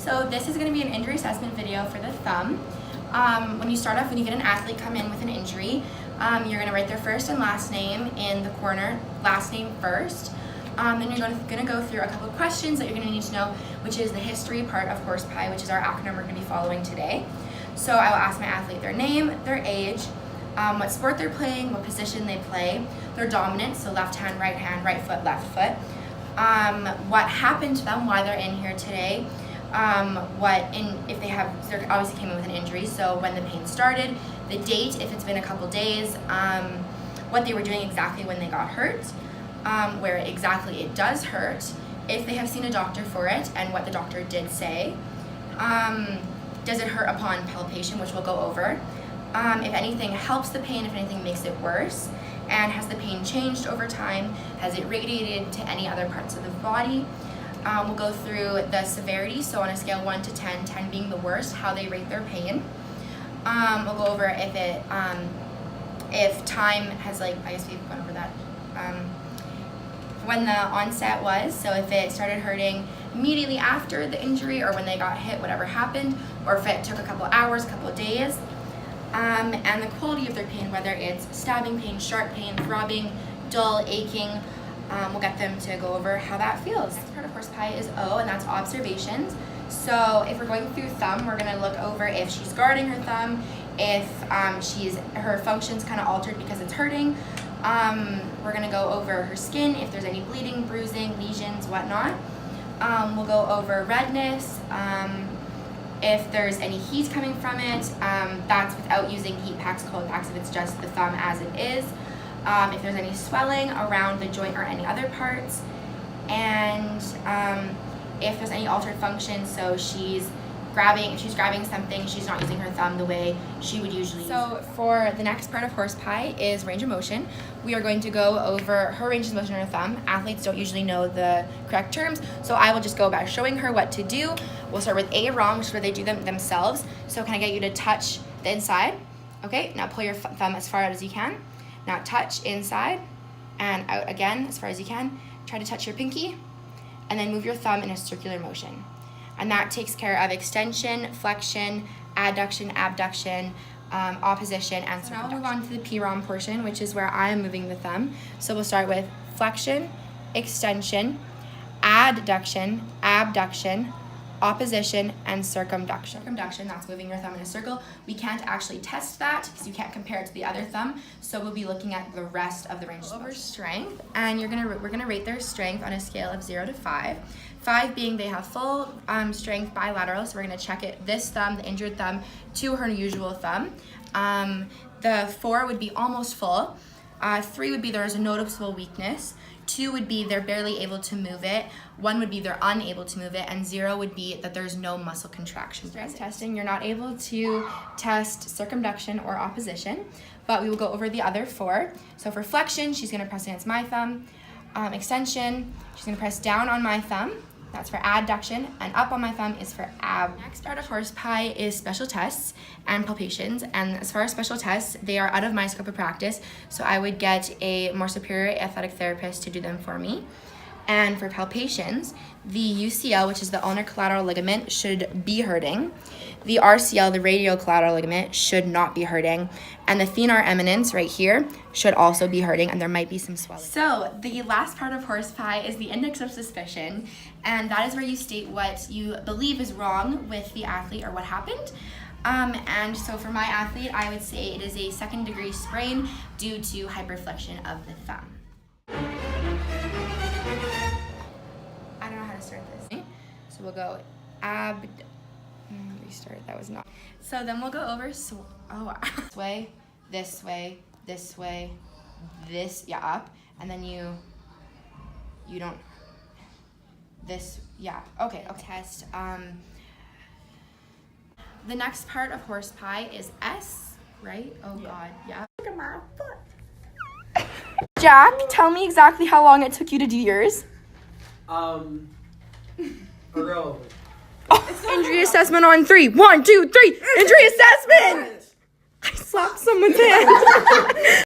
So this is going to be an injury assessment video for the thumb. When you start off, when you get an athlete come in with an injury, you're going to write their first and last name in the corner, last name first. Then you're going to go through a couple of questions that you're going to need to know, which is the history part of horse pie, which is our acronym we're going to be following today. So I will ask my athlete their name, their age, what sport they're playing, what position they play, their dominance, so left hand, right foot, left foot, what happened to them, why they're in here today, if they obviously came in with an injury, so when the pain started, the date, if it's been a couple days, what they were doing exactly when they got hurt, where exactly it does hurt, if they have seen a doctor for it, and what the doctor did say. Does it hurt upon palpation, which we'll go over. If anything helps the pain, if anything makes it worse, and has the pain changed over time, has it radiated to any other parts of the body. We'll go through the severity, so on a scale 1 to 10, 10 being the worst, how they rate their pain. We'll go over if time has, I guess we've gone over that, when the onset was, so if it started hurting immediately after the injury or when they got hit, whatever happened, or if it took a couple hours, a couple of days, and the quality of their pain, whether it's stabbing pain, sharp pain, throbbing, dull, aching. We'll get them to go over how that feels. The next part of horse pie is O, and that's observations. So if we're going through thumb, we're going to look over if she's guarding her thumb, if her function's kind of altered because it's hurting. We're going to go over her skin, if there's any bleeding, bruising, lesions, whatnot. We'll go over redness, if there's any heat coming from it. That's without using heat packs, cold packs, if it's just the thumb as it is. If there's any swelling around the joint or any other parts. And if there's any altered function, so if she's grabbing something, she's not using her thumb the way she would usually use. So for the next part of horse pie is range of motion. We are going to go over her range of motion on her thumb. Athletes don't usually know the correct terms, so I will just go about showing her what to do. We'll start with A, wrong, which is where they do them themselves. So can I get you to touch the inside? Okay, now pull your thumb as far out as you can. Now touch inside and out again as far as you can. Try to touch your pinky and then move your thumb in a circular motion. And that takes care of extension, flexion, adduction, abduction, opposition, and circumduction. Now we'll move on to the P-ROM portion, which is where I am moving the thumb. So we'll start with flexion, extension, adduction, abduction, opposition, and circumduction. Circumduction, that's moving your thumb in a circle. We can't actually test that because you can't compare it to the other thumb, so we'll be looking at the rest of the range of motion. Over strength, and we're gonna rate their strength on a scale of 0 to 5. 5 being they have full strength bilateral, so we're gonna check it, this thumb, the injured thumb, to her usual thumb. The 4 would be almost full. 3 would be there is a noticeable weakness. 2 would be they're barely able to move it. 1 would be they're unable to move it, and 0 would be that there's no muscle contraction. Strength testing, you're not able to test circumduction or opposition, but we will go over the other 4. So for flexion, she's gonna press against my thumb. Extension, she's gonna press down on my thumb. That's for adduction, and up on my thumb is for ab. Next part of horse pie is special tests and palpations, and as far as special tests, they are out of my scope of practice, so I would get a more superior athletic therapist to do them for me. And for palpations, the UCL, which is the ulnar collateral ligament, should be hurting. The RCL, the radial collateral ligament, should not be hurting. And the thenar eminence right here should also be hurting, and there might be some swelling. So the last part of horse pie is the index of suspicion, and that is where you state what you believe is wrong with the athlete or what happened. And so for my athlete, I would say it is a 2nd-degree sprain due to hyperflexion of the thumb. I don't know how to start this. So we'll go restart, that was not. So then we'll go over, this way, this way, this way, this, yeah, up, and then you don't, this, yeah, okay. Test, the next part of horse pie is S, right? Oh yeah. God, yeah. Look at my foot. Jack, tell me exactly how long it took you to do yours. Injury assessment on 3. 1, 2, 3. Injury assessment! I slapped someone's hand.